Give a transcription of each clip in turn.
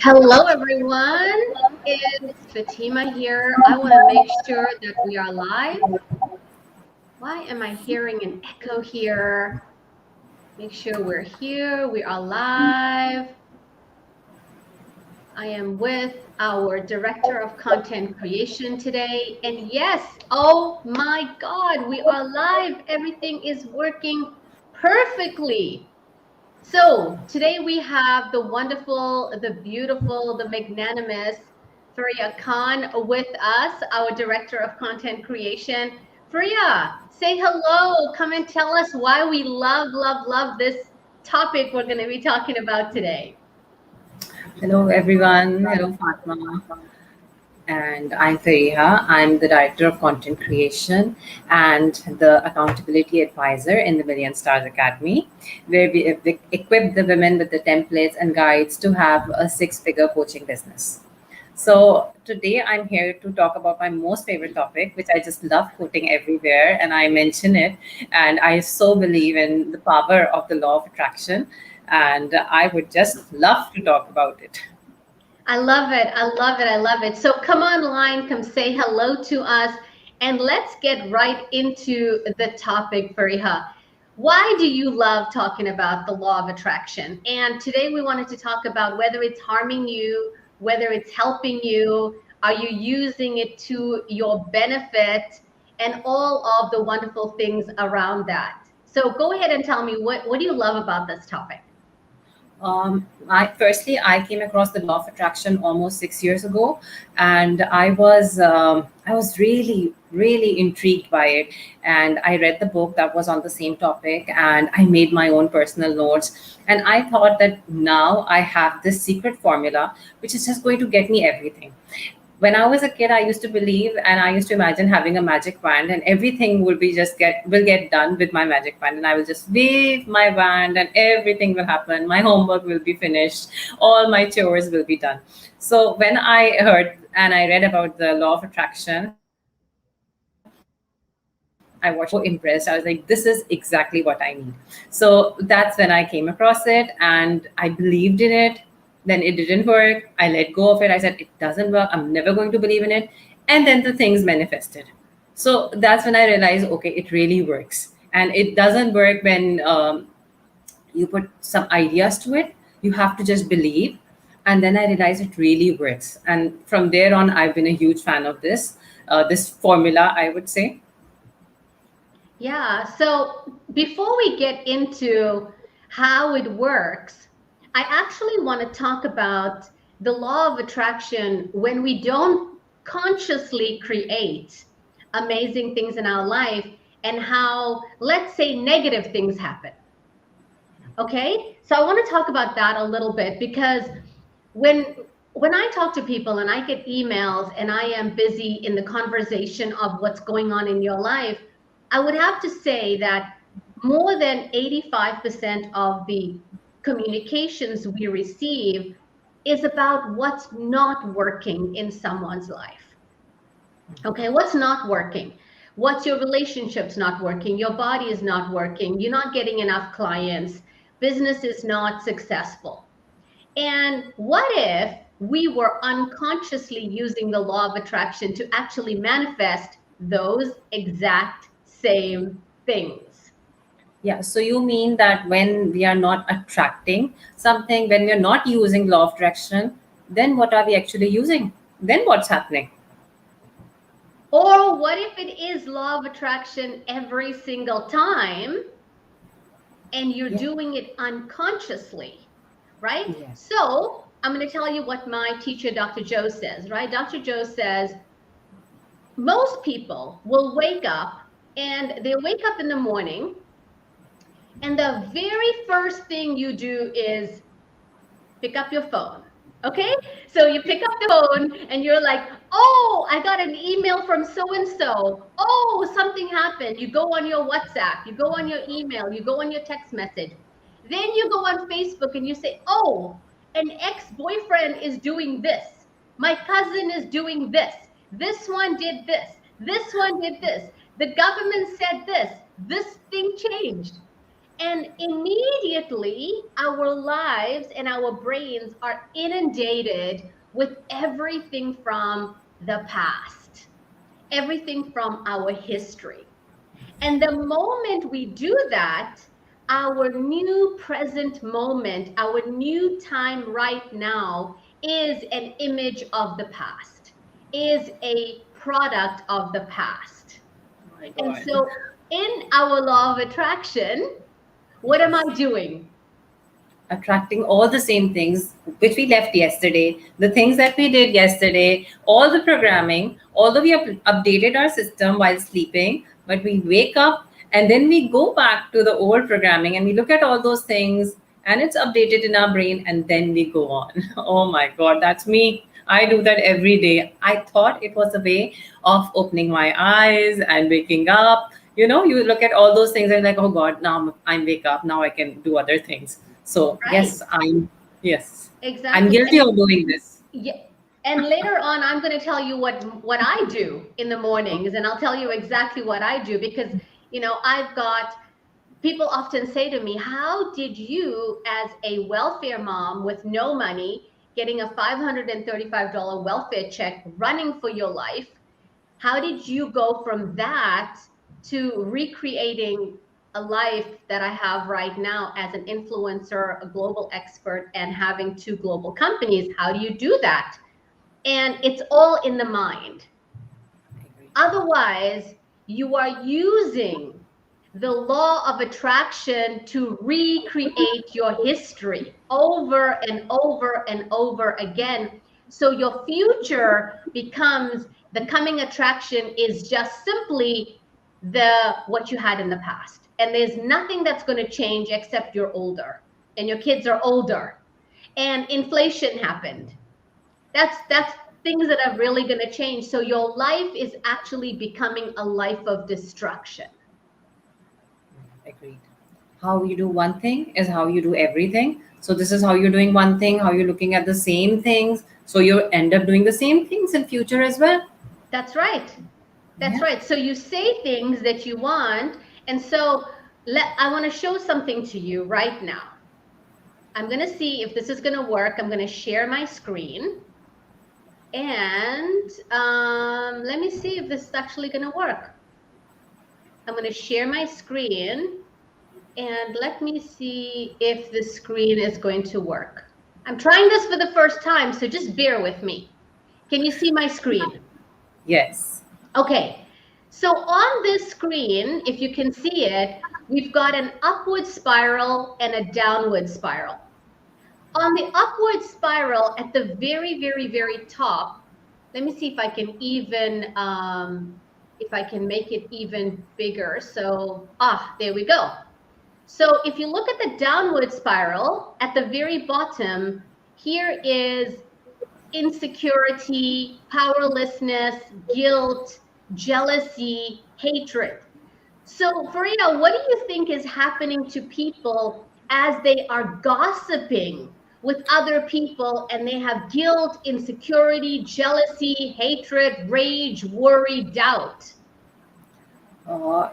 Hello, everyone. It's Fatima here. I want to make sure that we are live. Why am I hearing an echo here? Make sure we're here. We are live. I am with our Director of Content Creation today. And yes, oh my God, we are live. Everything is working perfectly. So today we have the wonderful, the beautiful, the magnanimous Faria Khan with us, our Director of Content Creation. Faria, say hello. Come and tell us why we love this topic we're going to be talking about today. Hello, everyone. Hello, Fatma. And I'm Fariha. I'm the Director of Content Creation and the Accountability Advisor in the Million Stars Academy, where we equip the women with the templates and guides to have a six-figure coaching business. So today I'm here to talk about my most favorite topic, which I just love quoting everywhere, and I mention it. And I so believe in the power of the law of attraction, and I would just love to talk about it. I love it. I love it. I love it. So come online, come say hello to us, and let's get right into the topic, Fariha. Why do you love talking about the law of attraction? And today we wanted to talk about whether it's harming you, whether it's helping you, are you using it to your benefit, and all of the wonderful things around that. So go ahead and tell me what do you love about this topic? I came across the law of attraction almost 6 years ago, and I was really intrigued by it. And I read the book that was on the same topic, and I made my own personal notes. And I thought that now I have this secret formula, which is just going to get me everything. When I was a kid, I used to believe and I used to imagine having a magic wand and everything will be just get done with my magic wand, and I will just wave my wand and everything will happen. My homework will be finished, all my chores will be done. So when I heard and I read about the law of attraction, I was so impressed. I was like, this is exactly what I need. So that's when I came across it and I believed in it. Then it didn't work. I let go of it. I said, it doesn't work. I'm never going to believe in it. And then the things manifested. So that's when I realized, okay, it really works. And it doesn't work when you put some ideas to it. You have to just believe. And then I realized it really works. And from there on, I've been a huge fan of this formula, I would say. Yeah, so before we get into how it works, I actually want to talk about the law of attraction when we don't consciously create amazing things in our life and how, let's say, negative things happen. Okay, so I want to talk about that a little bit because when when I talk to people and I get emails and I am busy in the conversation of what's going on in your life, I would have to say that more than 85% of the communications we receive is about what's not working in someone's life. Okay, what's not working? What's your relationships not working? Your body is not working. You're not getting enough clients. Business is not successful. And what if we were unconsciously using the law of attraction to actually manifest those exact same things? Yeah, so you mean that when we are not attracting something, when we are not using law of attraction, then what are we actually using? Then what's happening? Or what if it is law of attraction every single time and you're Yeah. doing it unconsciously, right? Yes. So I'm going to tell you what my teacher, Dr. Joe, says, right? Dr. Joe says most people will wake up and they wake up in the morning, and the very first thing you do is pick up your phone. Okay? So you pick up the phone and you're like, oh, I got an email from so and so. Oh, something happened. You go on your WhatsApp, you go on your email, you go on your text message. Then you go on Facebook and you say, oh, an ex boyfriend is doing this. My cousin is doing this. This one did this. This one did this. The government said this. This thing changed. And immediately, our lives and our brains are inundated with everything from the past, everything from our history. And the moment we do that, our new present moment, our new time right now is an image of the past, is a product of the past. Oh my And God. so, in our law of attraction, what am I Yes. doing? Attracting all the same things which we left yesterday, the things that we did yesterday, all the programming, although we have updated our system while sleeping, but we wake up and then we go back to the old programming and we look at all those things and it's updated in our brain and then we go on. Oh my God, that's me. I do that every day. I thought it was a way of opening my eyes and waking up. You look at all those things and like, oh God, now I'm wake up. Now I can do other things. So Right. yes, I'm Exactly. guilty of doing this. Yeah, and later on, I'm going to tell you what I do in the mornings, and I'll tell you exactly what I do because I've got people often say to me, "How did you, as a welfare mom with no money, getting a $535 welfare check, running for your life, how did you go from that to recreating a life that I have right now as an influencer, a global expert, and having two global companies? How do you do that?" And it's all in the mind. I agree. Otherwise, you are using the law of attraction to recreate your history over and over and over again. So your future becomes the coming attraction is just simply the what you had in the past. And there's nothing that's going to change except you're older and your kids are older and inflation happened. That's things that are really going to change. So your life is actually becoming a life of destruction. Agreed. How you do one thing is how you do everything. So this is how you're doing one thing, how you're looking at the same things. So you end up doing the same things in future as well. That's right. That's Yeah. right. So you say things that you want. And so I want to show something to you right now. I'm going to see if this is going to work. I'm going to share my screen. And let me see if this is actually going to work. I'm going to share my screen. And let me see if the screen is going to work. I'm trying this for the first time, so just bear with me. Can you see my screen? Yes. Okay. So on this screen, if you can see it, we've got an upward spiral and a downward spiral. On the upward spiral at the very, very, very top, let me see if I can make it even bigger. So, there we go. So if you look at the downward spiral at the very bottom, here is insecurity, powerlessness, guilt, jealousy, hatred. So, Faria, what do you think is happening to people as they are gossiping with other people and they have guilt, insecurity, jealousy, hatred, rage, worry, doubt?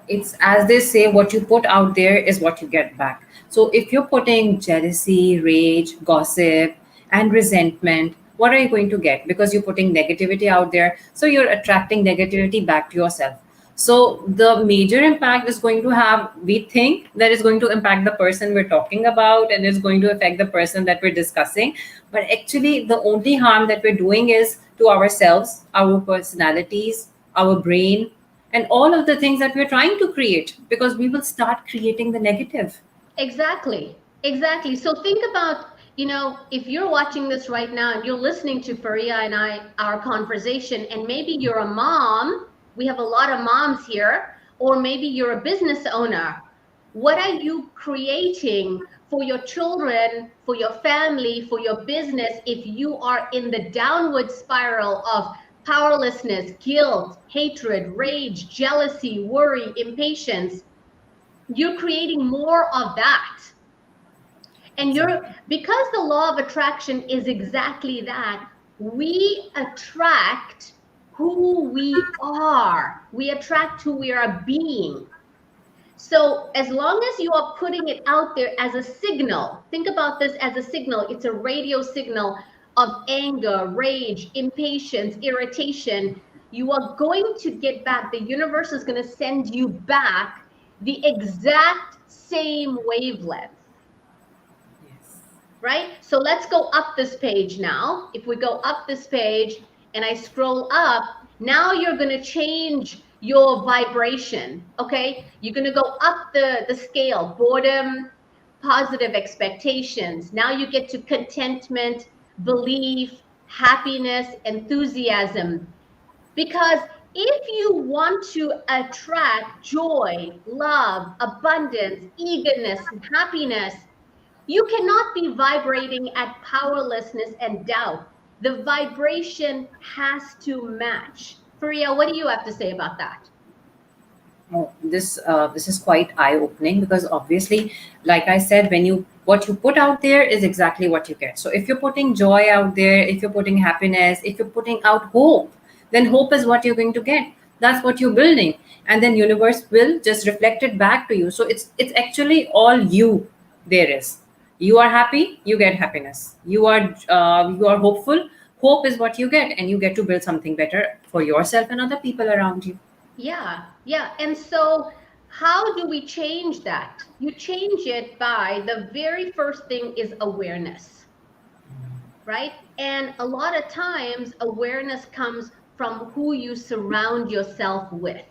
It's as they say, what you put out there is what you get back. So if you're putting jealousy, rage, gossip, and resentment, what are you going to get? Because you're putting negativity out there, so you're attracting negativity back to yourself. So the major impact is going to have, we think that is going to impact the person we're talking about and is going to affect the person that we're discussing. But actually, the only harm that we're doing is to ourselves, our personalities, our brain, and all of the things that we're trying to create, because we will start creating the negative. Exactly. Exactly. So think about, if you're watching this right now and you're listening to Faria and I, our conversation, and maybe you're a mom, we have a lot of moms here, or maybe you're a business owner. What are you creating for your children, for your family, for your business if you are in the downward spiral of powerlessness, guilt, hatred, rage, jealousy, worry, impatience? You're creating more of that. And Exactly. because the law of attraction is exactly that, we attract who we are. We attract who we are being. So as long as you are putting it out there as a signal, think about this as a signal. It's a radio signal of anger, rage, impatience, irritation. You are going to get back. The universe is going to send you back the exact same wavelength, Yes. right? So let's go up this page now. If we go up this page and I scroll up, now you're going to change your vibration, okay? You're going to go up the scale, boredom, positive expectations. Now you get to contentment, belief, happiness, enthusiasm. Because if you want to attract joy, love, abundance, eagerness, and happiness, you cannot be vibrating at powerlessness and doubt. The vibration has to match. Faria, what do you have to say about that? Oh, this is quite eye opening, because obviously, like I said, when you what you put out there is exactly what you get. So if you're putting joy out there, if you're putting happiness, if you're putting out hope, then hope is what you're going to get. That's what you're building, and then universe will just reflect it back to you. So it's actually all you. There is, you are happy, you get happiness. You are hopeful, hope is what you get, and you get to build something better for yourself and other people around you. Yeah, yeah. And so, how do we change that? You change it by the very first thing is awareness, right? And a lot of times, awareness comes from who you surround yourself with.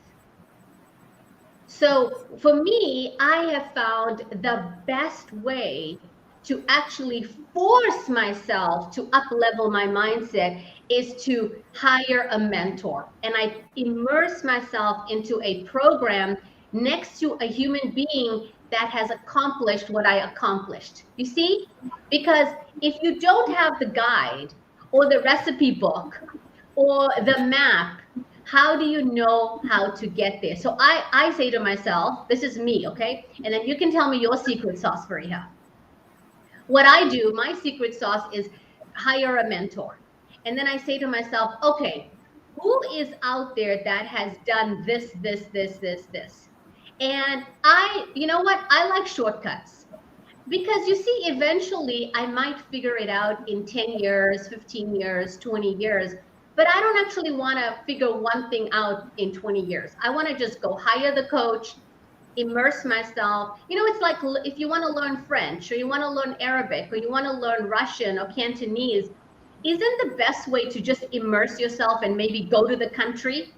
So for me, I have found the best way to actually force myself to up level my mindset is to hire a mentor. And I immerse myself into a program next to a human being that has accomplished what I accomplished. You see? Because if you don't have the guide or the recipe book or the map, how do you know how to get there? So I say to myself, this is me, okay? And then you can tell me your secret sauce, Fariha. What I do, my secret sauce is hire a mentor. And then I say to myself, okay, who is out there that has done this? And you know what? I like shortcuts. Because you see, eventually I might figure it out in 10 years, 15 years, 20 years, but I don't actually want to figure one thing out in 20 years. I want to just go hire the coach, immerse myself. You know, it's like if you want to learn French or you want to learn Arabic or you want to learn Russian or Cantonese, isn't the best way to just immerse yourself and maybe go to the country,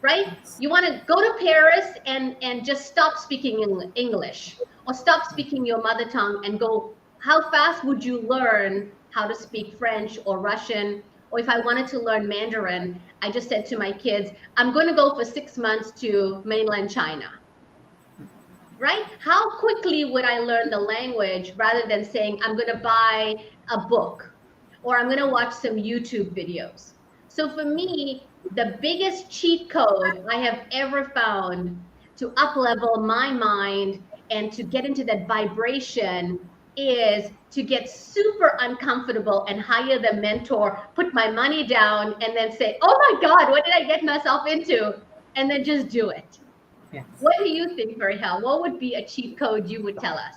right? You want to go to Paris and just stop speaking English or stop speaking your mother tongue and go, how fast would you learn how to speak French or Russian? Or if I wanted to learn Mandarin, I just said to my kids, I'm going to go for 6 months to mainland China, right? How quickly would I learn the language rather than saying, I'm going to buy a book or I'm going to watch some YouTube videos? So for me, the biggest cheat code I have ever found to up level my mind and to get into that vibration is to get super uncomfortable and hire the mentor, put my money down, and then say, oh my God, what did I get myself into? And then just do it. Yes. What do you think, Farihal? What would be a cheat code you would tell us?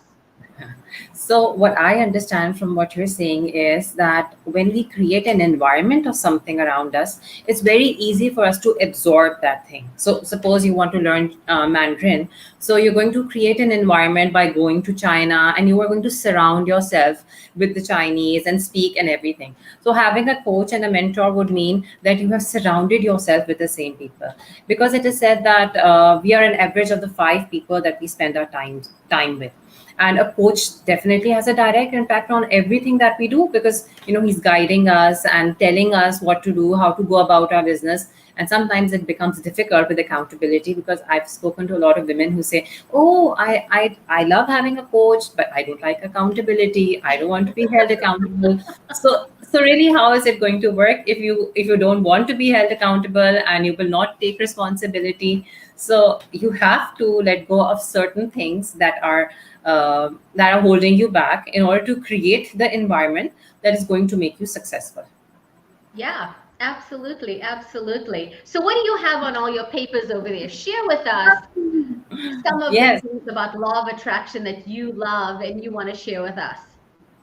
So, what I understand from what you're saying is that when we create an environment of something around us, it's very easy for us to absorb that thing. So, suppose you want to learn Mandarin. So, you're going to create an environment by going to China, and you are going to surround yourself with the Chinese and speak and everything. So, having a coach and a mentor would mean that you have surrounded yourself with the same people. Because it is said that we are an average of the 5 people that we spend our time with, and a coach definitely has a direct impact on everything that we do, because he's guiding us and telling us what to do, how to go about our business. And sometimes it becomes difficult with accountability, because I've spoken to a lot of women who say, oh, I love having a coach, but I don't like accountability, I don't want to be held accountable. So really, how is it going to work if you don't want to be held accountable and you will not take responsibility? So you have to let go of certain things that are holding you back, in order to create the environment that is going to make you successful. Yeah, absolutely. Absolutely. So, what do you have on all your papers over there? Share with us. some of the Yes. things about law of attraction that you love and you want to share with us.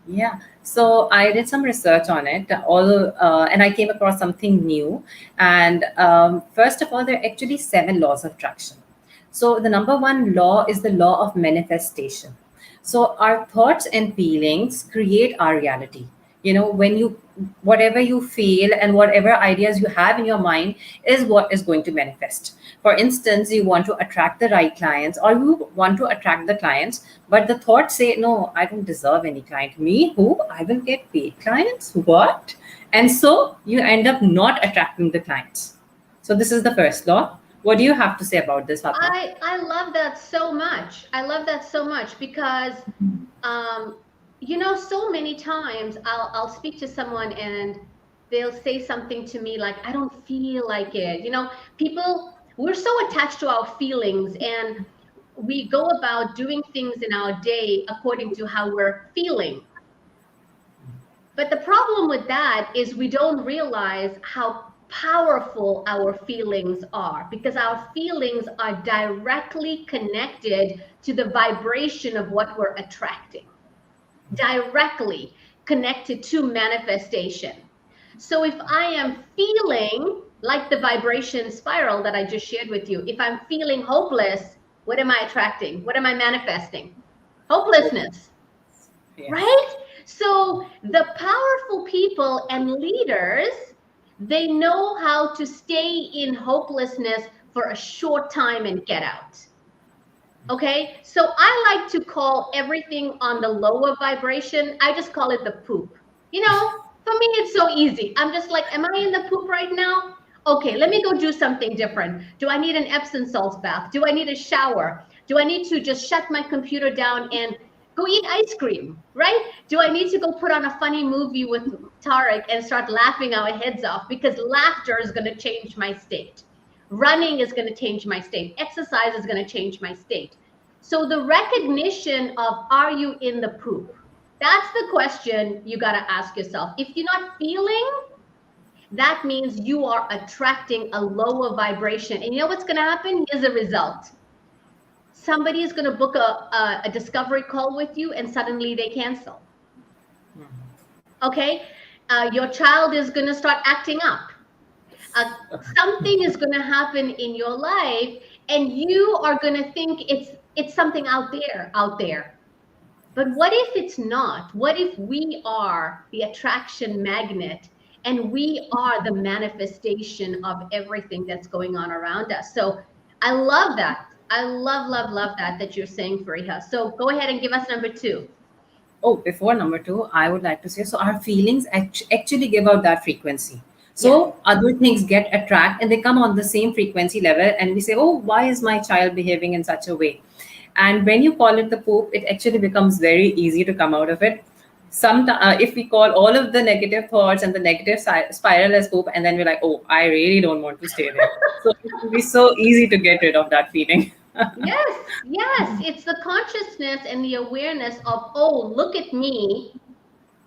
Yeah, so I did some research on it, and I came across something new. And first of all, there are actually seven laws of attraction. So the number one law is the law of manifestation. So our thoughts and feelings create our reality. When whatever you feel and whatever ideas you have in your mind is what is going to manifest. For instance, you want to attract the right clients, or you want to attract the clients, but the thoughts say, no, I don't deserve any client. Me, who? I will get paid clients? What? And so you end up not attracting the clients. So this is the first law. What do you have to say about this, Fatma? I love that so much. I love that so much because um so many times I'll speak to someone and they'll say something to me like I don't feel like it. People, we're so attached to our feelings, and we go about doing things in our day according to how we're feeling. But the problem with that is we don't realize how powerful our feelings are, because our feelings are directly connected to the vibration of what we're attracting, directly connected to manifestation. So if I am feeling like the vibration spiral that I just shared with you, if I'm feeling hopeless, what am I attracting? What am I manifesting? Hopelessness, Yes. right? So the powerful people and leaders, they know how to stay in hopelessness for a short time and get out. Okay, so I like to call everything on the lower vibration, I just call it the poop. For me, it's so easy. I'm just like, am I in the poop right now? Okay, let me go do something different. Do I need an Epsom salt bath? Do I need a shower? Do I need to just shut my computer down and go eat ice cream? Right? Do I need to go put on a funny movie with Tarek and start laughing our heads off? Because laughter is going to change my state. Running is going to change my state. Exercise is going to change my state. So the recognition of, are you in the poop? That's the question you got to ask yourself. If you're not feeling, that means you are attracting a lower vibration. And you know what's going to happen? Here's a result. Somebody is going to book a discovery call with you and suddenly they cancel. Okay? Your child is going to start acting up. uh, Something is going to happen in your life, and you are going to think it's something out there. But what if it's not? What if we are the attraction magnet and we are the manifestation of everything that's going on around us? So I love that. I love that you're saying, Fariha. So go ahead and give us number two. Oh, before number two, I would like to say, so our feelings actually give out that frequency. Yes. So other things get attract and they come on the same frequency level, and we say, oh, why is my child behaving in such a way? And when you call it the poop, it actually becomes very easy to come out of it. If we call all of the negative thoughts and the negative spiral as poop, and then we're like, oh, I really don't want to stay there. So it will be so easy to get rid of that feeling. Yes, yes. It's the consciousness and the awareness of, oh, look at me,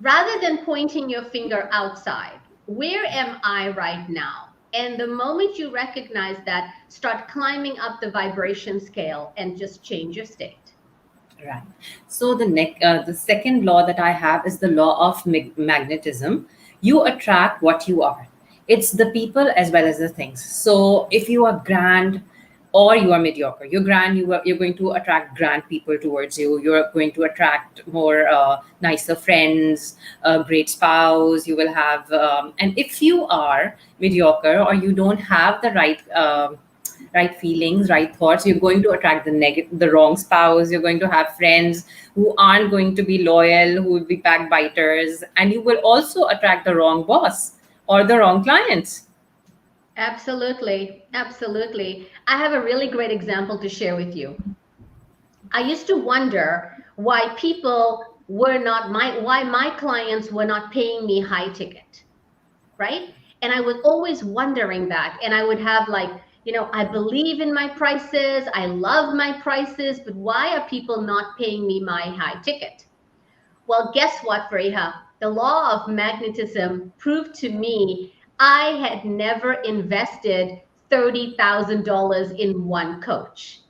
rather than pointing your finger outside. Where am I right now? And the moment you recognize that, start climbing up the vibration scale and just change your state. Right. So the second law that I have is the law of magnetism. You attract what you are. It's the people as well as the things. So if you are grand or you are mediocre, you're grand, you're going to attract grand people towards you. You're going to attract more nicer friends, a great spouse. You will have, and if you are mediocre or you don't have the right feelings, right thoughts, you're going to attract the wrong spouse. You're going to have friends who aren't going to be loyal, who will be backbiters, and you will also attract the wrong boss or the wrong clients. Absolutely. Absolutely. I have a really great example to share with you. I used to wonder why why my clients were not paying me high ticket, right? And I was always wondering that. And I would have like, I believe in my prices, I love my prices, but why are people not paying me my high ticket? Well, guess what, Freya? The law of magnetism proved to me I had never invested $30,000 in one coach.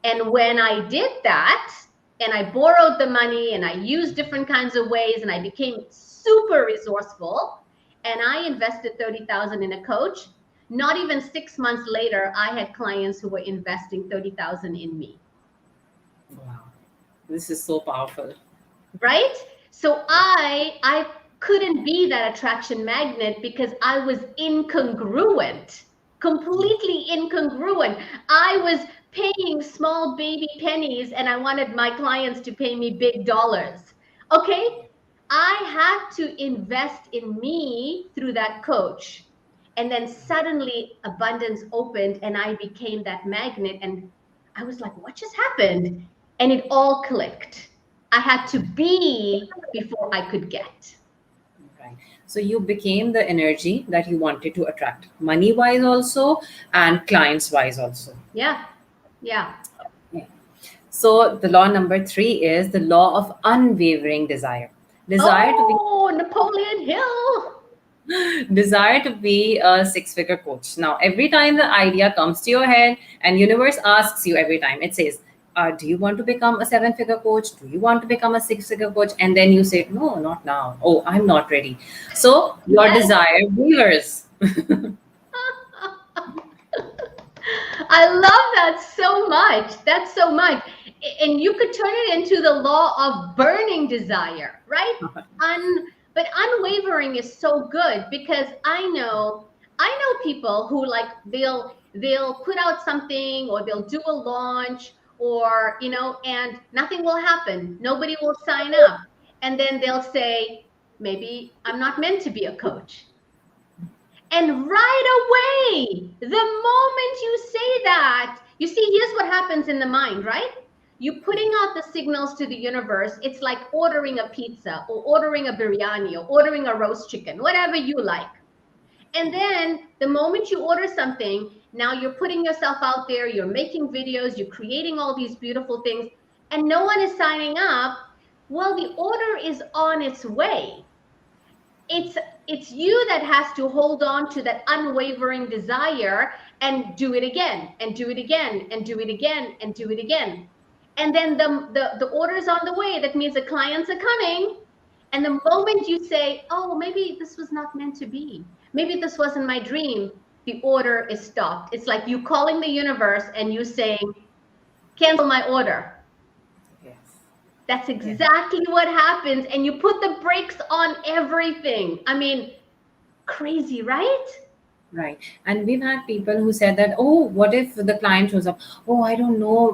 And when I did that, and I borrowed the money and I used different kinds of ways and I became super resourceful and I invested 30,000 in a coach, not even 6 months later, I had clients who were investing 30,000 in me. Wow. This is so powerful. Right? So Yeah. I couldn't be that attraction magnet because I was incongruent, completely incongruent. I was paying small baby pennies and I wanted my clients to pay me big dollars. Okay? I had to invest in me through that coach. And then suddenly abundance opened and I became that magnet. And I was like, what just happened? And it all clicked. I had to be before I could get. Right. So you became the energy that you wanted to attract, money wise also, and clients wise also. Yeah. Yeah. Yeah. So the law number three is the law of unwavering desire. Desire to be Oh, Napoleon Hill. desire to be a six-figure coach. Now, every time the idea comes to your head and universe asks you every time, it says, do you want to become a seven-figure coach? Do you want to become a six-figure coach? And then you say, no, not now. Oh, I'm not ready. So your Yes. desire wavers. I love that so much. That's so much. And you could turn it into the law of burning desire, right? But unwavering is so good because I know people who like they'll put out something or they'll do a launch or and nothing will happen. Nobody will sign up. And then they'll say, maybe I'm not meant to be a coach. And right away, the moment you say that, you see, here's what happens in the mind, right? You putting out the signals to the universe. It's like ordering a pizza or ordering a biryani or ordering a roast chicken, whatever you like. And then the moment you order something, now you're putting yourself out there, you're making videos, you're creating all these beautiful things, and no one is signing up. Well, the order is on its way. It's you that has to hold on to that unwavering desire and do it again and do it again and do it again and do it again. And then the order's on the way. That means the clients are coming. And the moment you say, oh, maybe this was not meant to be, maybe this wasn't my dream, the order is stopped. It's like you calling the universe and you saying, cancel my order. Yes. That's Yes. exactly what happens. And you put the brakes on everything. I mean, crazy, right? Right. And we've had people who said that, oh, what if the client shows up? Oh, I don't know.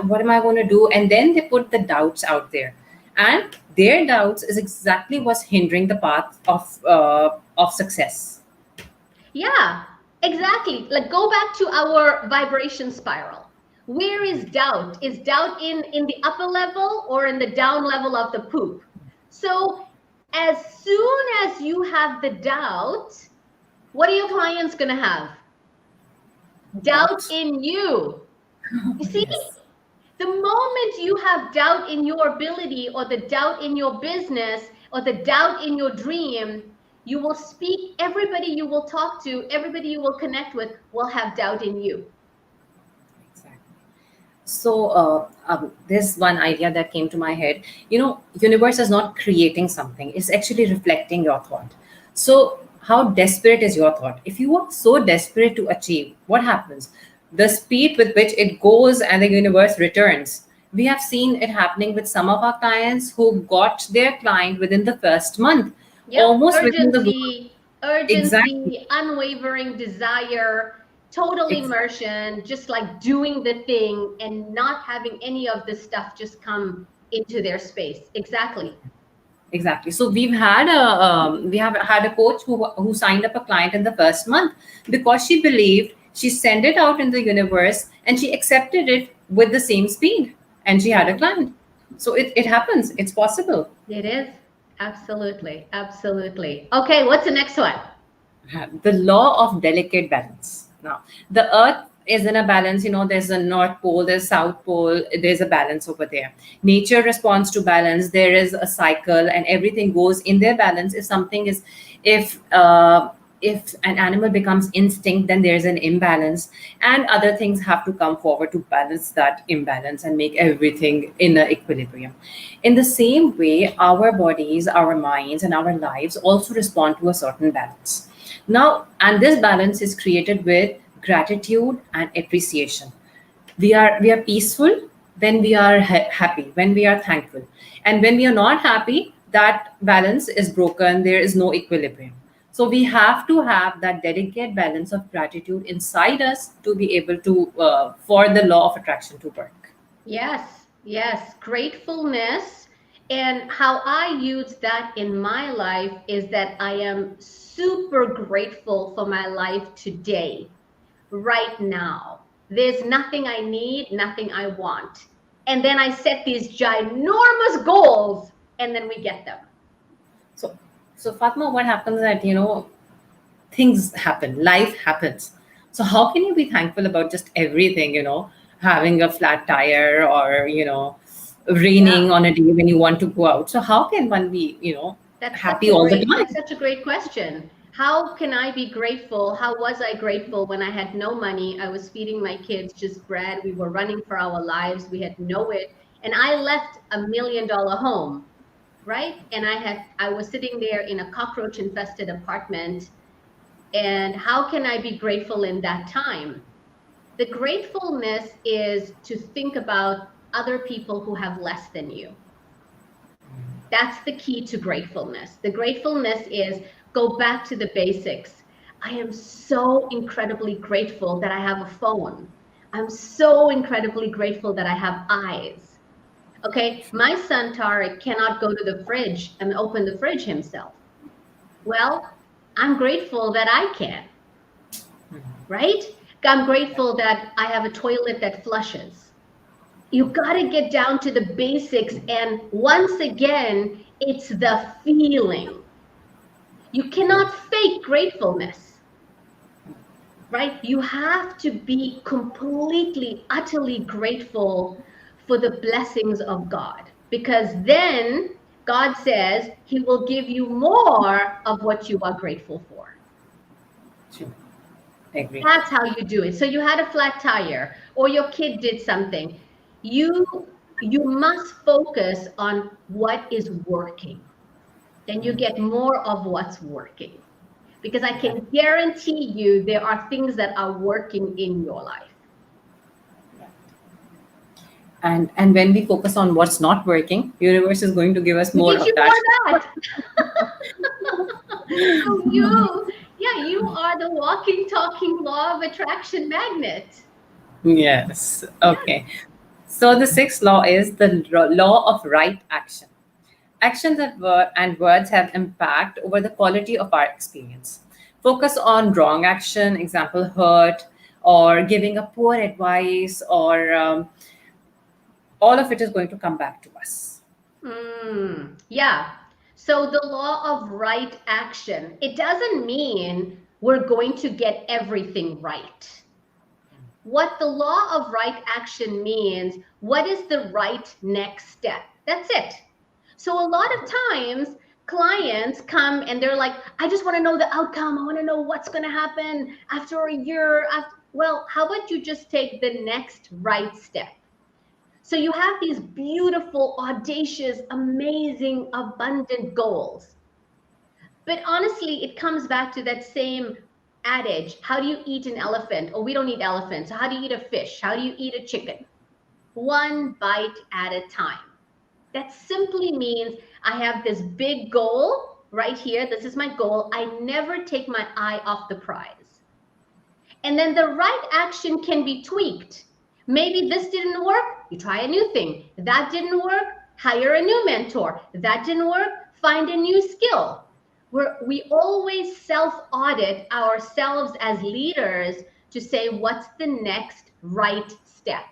What am I going to do? And then they put the doubts out there. And their doubts is exactly what's hindering the path of success. Yeah, exactly. Like go back to our vibration spiral. Where is doubt? Is doubt in the upper level or in the down level of the poop? So as soon as you have the doubt, what are your clients going to have? Doubt Doubts. in you. You see, Yes. the moment you have doubt in your ability or the doubt in your business or the doubt in your dream, you will speak, everybody you will talk to, everybody you will connect with will have doubt in you. Exactly. So there's one idea that came to my head. Universe is not creating something; it's actually reflecting your thought. So how desperate is your thought? If you are so desperate to achieve, what happens? The speed with which it goes and the universe returns. We have seen it happening with some of our clients who got their client within the first month, Yep, almost within the urgency, exactly. urgency, unwavering desire, total Exactly. immersion, just like doing the thing and not having any of this stuff just come into their space. Exactly. Exactly. So we have had a coach who signed up a client in the first month because she believed she sent it out in the universe and she accepted it with the same speed and she had a client. So it happens. It's possible. It is. Absolutely. Absolutely. Okay, what's the next one? The law of delicate balance. Now, the earth is in a balance. There's a north pole, there's south pole, there's a balance over there. Nature responds to balance. There is a cycle, and everything goes in their balance. If something is, if if an animal becomes instinct, then there's an imbalance, and other things have to come forward to balance that imbalance and make everything in an equilibrium. In the same way, our bodies, our minds, and our lives also respond to a certain balance. Now, and this balance is created with gratitude and appreciation. We are peaceful when we are happy, when we are thankful, and when we are not happy, that balance is broken. There is no equilibrium. So we have to have that delicate balance of gratitude inside us to be able to for the law of attraction to work. Yes, yes, gratefulness. And how I use that in my life is that I am super grateful for my life today, right now. There's nothing I need, nothing I want. And then I set these ginormous goals and then we get them. So, so Fatma, what happens that things happen, life happens. So how can you be thankful about just everything? Having a flat tire, or Yeah, raining on a day when you want to go out. So how can one be happy all the that's time? such a great question. How can I be grateful? How was I grateful when I had no money? I was feeding my kids just bread. We were running for our lives. We had no it. And I left $1 million home, right? And I was sitting there in a cockroach infested apartment. And how can I be grateful in that time? The gratefulness is to think about other people who have less than you. That's the key to gratefulness. The gratefulness is go back to the basics. I am so incredibly grateful that I have a phone. I'm so incredibly grateful that I have eyes. Okay, my son Tariq cannot go to the fridge and open the fridge himself. Well, I'm grateful that I can, right? I'm grateful that I have a toilet that flushes. You got to get down to the basics. And once again, it's the feeling. You cannot fake gratefulness, right? You have to be completely, utterly grateful for the blessings of God, because then God says he will give you more of what you are grateful for. Sure. Agree. That's how you do it. So you had a flat tire or your kid did something. You you must focus on what is working. Then you get more of what's working. Because I Yeah. can guarantee you there are things that are working in your life. And when we focus on what's not working, universe is going to give us We more give of you that. more of that. So yeah, you are the walking, talking law of attraction magnet. Yes. Yeah. Okay. So the sixth law is the law of right action. Actions and words have impact over the quality of our experience. Focus on wrong action, example, hurt, or giving a poor advice, or all of it is going to come back to us. Yeah. So the law of right action, it doesn't mean we're going to get everything right. What the law of right action means, what is the right next step? That's it. So a lot of times clients come and they're like, I just want to know the outcome. I want to know what's going to happen after a year. Well, how about you just take the next right step? So you have these beautiful, audacious, amazing, abundant goals. But honestly, it comes back to that same adage. How do you eat an elephant? Oh, we don't eat elephants. So how do you eat a fish? How do you eat a chicken? One bite at a time. That simply means I have this big goal right here. This is my goal. I never take my eye off the prize. And then the right action can be tweaked. Maybe this didn't work, you try a new thing. That didn't work, hire a new mentor. That didn't work, find a new skill. We always self audit ourselves as leaders to say, what's the next right step?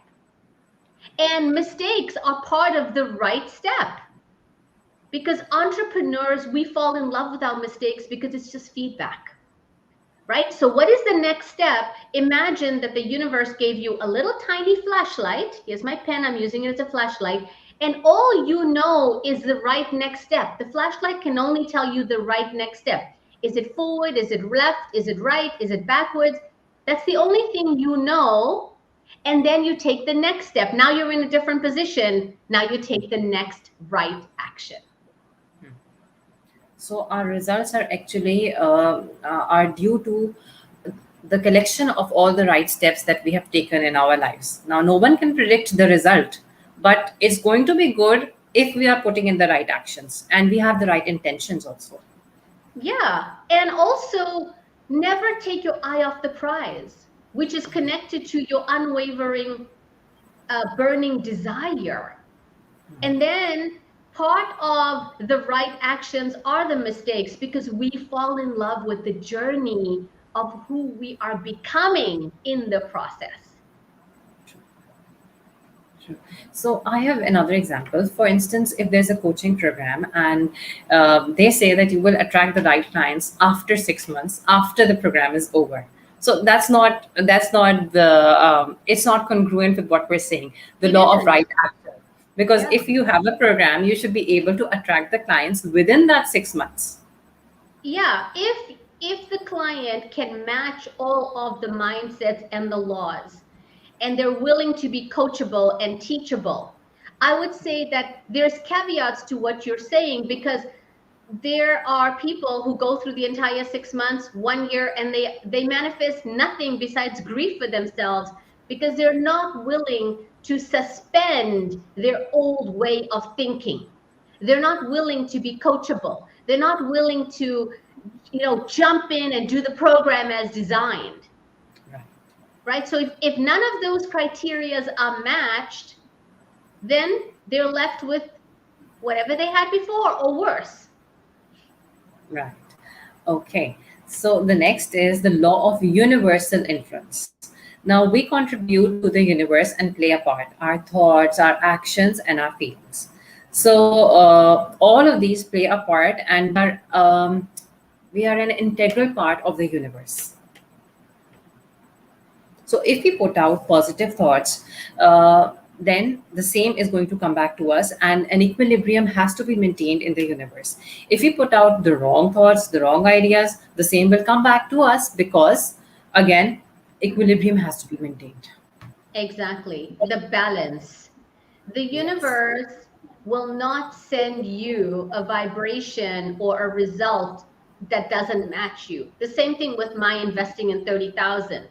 And mistakes are part of the right step. Because entrepreneurs, we fall in love with our mistakes because it's just feedback, right? So what is the next step? Imagine that the universe gave you a little tiny flashlight. Here's my pen, I'm using it as a flashlight. And all you know is the right next step. The flashlight can only tell you the right next step. Is it forward? Is it left? Is it right? Is it backwards? That's the only thing you know. And then you take the next step. Now you're in a different position. Now you take the next right action. So our results are actually are due to the collection of all the right steps that we have taken in our lives. Now, no one can predict the result, but it's going to be good if we are putting in the right actions and we have the right intentions also. Yeah. And also, never take your eye off the prize, which is connected to your unwavering, burning desire. And then part of the right actions are the mistakes because we fall in love with the journey of who we are becoming in the process. Sure. So I have another example. For instance, if there's a coaching program and they say that you will attract the right clients after 6 months after the program is over. So that's not the it's not congruent with what we're saying, the It law of isn't. right action. Because Yeah. if you have a program, you should be able to attract the clients within that 6 months. Yeah. If the client can match all of the mindsets and the laws, and they're willing to be coachable and teachable, I would say that there's caveats to what you're saying because there are people who go through the entire 6 months, 1 year, and they manifest nothing besides grief for themselves because they're not willing to suspend their old way of thinking. They're not willing to be coachable. They're not willing to, jump in and do the program as designed. Right. Right? So if none of those criterias are matched, then they're left with whatever they had before or worse. Right. Okay. So the next is the law of universal influence. Now we contribute to the universe and play a part, our thoughts, our actions, and our feelings. So all of these play a part, and we are an integral part of the universe. So if we put out positive thoughts, then the same is going to come back to us, and an equilibrium has to be maintained in the universe. If we put out the wrong thoughts, the wrong ideas, the same will come back to us because, again, equilibrium has to be maintained. Exactly. The balance. The Yes. universe will not send you a vibration or a result that doesn't match you. The same thing with my investing in 30,000.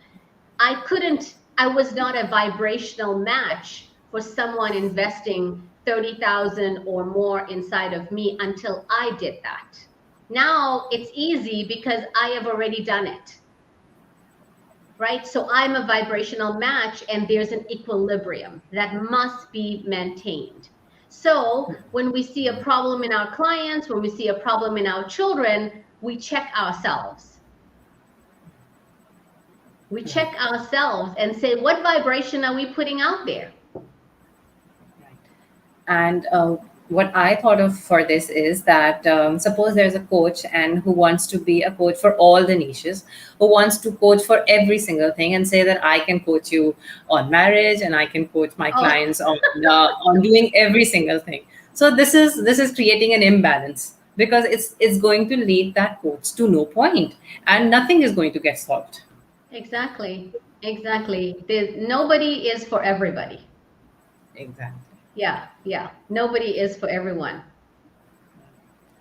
I was not a vibrational match for someone investing 30,000 or more inside of me until I did that. Now it's easy because I have already done it. Right? So I'm a vibrational match and there's an equilibrium that must be maintained. So when we see a problem in our clients, when we see a problem in our children, we check ourselves. We check ourselves and say, what vibration are we putting out there? Right. And what I thought of for this is that suppose there's a coach and who wants to be a coach for all the niches, who wants to coach for every single thing and say that I can coach you on marriage and I can coach my Oh, clients on doing every single thing. So this is creating an imbalance because it's going to lead that coach to no point and nothing is going to get solved. exactly. Exactly. Nobody is for everybody. Exactly. Yeah, yeah. Nobody is for everyone.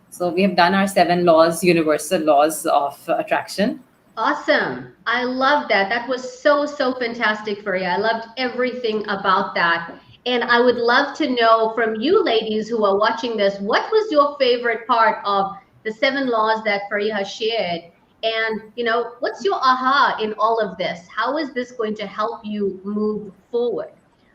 So we have done our 7 laws, universal laws of attraction. Awesome. I love that. That was so, so fantastic for you. I loved everything about that. And I would love to know from you ladies who are watching this, what was your favorite part of the 7 laws that Fariha shared? And, what's your aha in all of this? How is this going to help you move forward?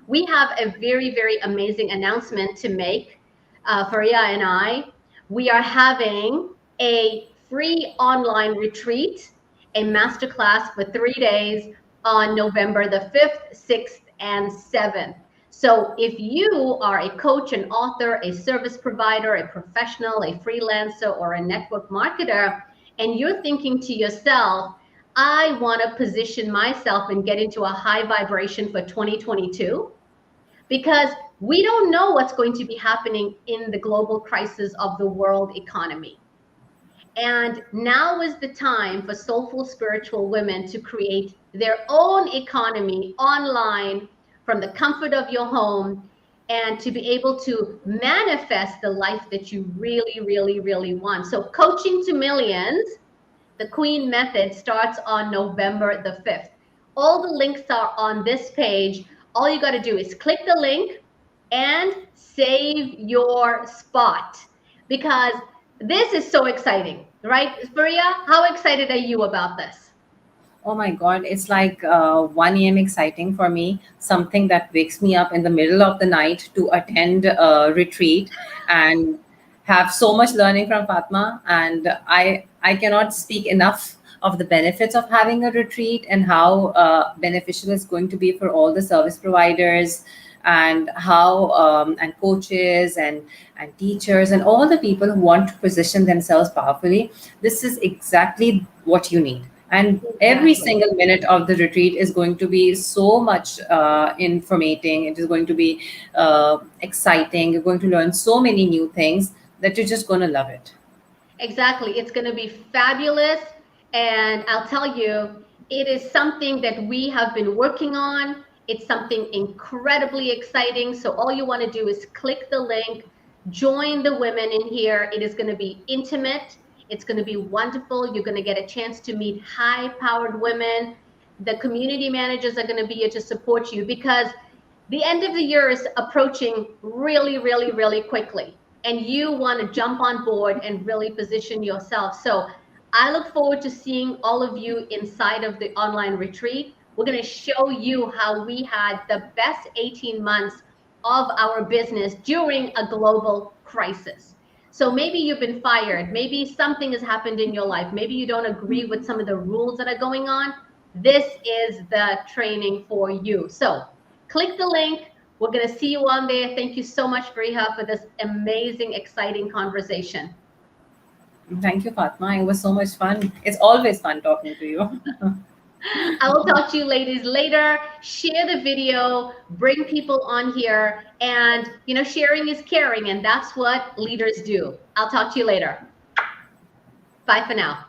We have a very, very amazing announcement to make, Fariha and I. We are having a free online retreat, a masterclass for 3 days on November the 5th, 6th, and 7th. So if you are a coach, an author, a service provider, a professional, a freelancer, or a network marketer, and you're thinking to yourself, I want to position myself and get into a high vibration for 2022, because we don't know what's going to be happening in the global crisis of the world economy. And now is the time for soulful spiritual women to create their own economy online from the comfort of your home and to be able to manifest the life that you really, really, really want. So, Coaching to Millions, the Queen Method, starts on November the 5th. All the links are on this page. All you got to do is click the link and save your spot because this is so exciting, right? Maria, how excited are you about this? Oh my God, it's like 1 a.m. exciting for me, something that wakes me up in the middle of the night to attend a retreat and have so much learning from Fatma. And I cannot speak enough of the benefits of having a retreat and how beneficial it's going to be for all the service providers and how and coaches and teachers and all the people who want to position themselves powerfully. This is exactly what you need, and every Exactly. single minute of the retreat is going to be so much informating. It is going to be exciting. You're going to learn so many new things that you're just going to love it. Exactly. It's going to be fabulous. And I'll tell you, it is something that we have been working on. It's something incredibly exciting. So all you want to do is click the link, join the women in here. It is going to be intimate. It's going to be wonderful. You're going to get a chance to meet high powered women. The community managers are going to be here to support you because the end of the year is approaching really, really, really quickly. And you want to jump on board and really position yourself. So I look forward to seeing all of you inside of the online retreat. We're going to show you how we had the best 18 months of our business during a global crisis. So maybe you've been fired, maybe something has happened in your life, maybe you don't agree with some of the rules that are going on. This is the training for you. So click the link. We're going to see you on there. Thank you so much, Briha, for this amazing, exciting conversation. Thank you, Fatma. It was so much fun. It's always fun talking to you. I will talk to you ladies later. Share the video, bring people on here, and sharing is caring, and that's what leaders do. I'll talk to you later. Bye for now.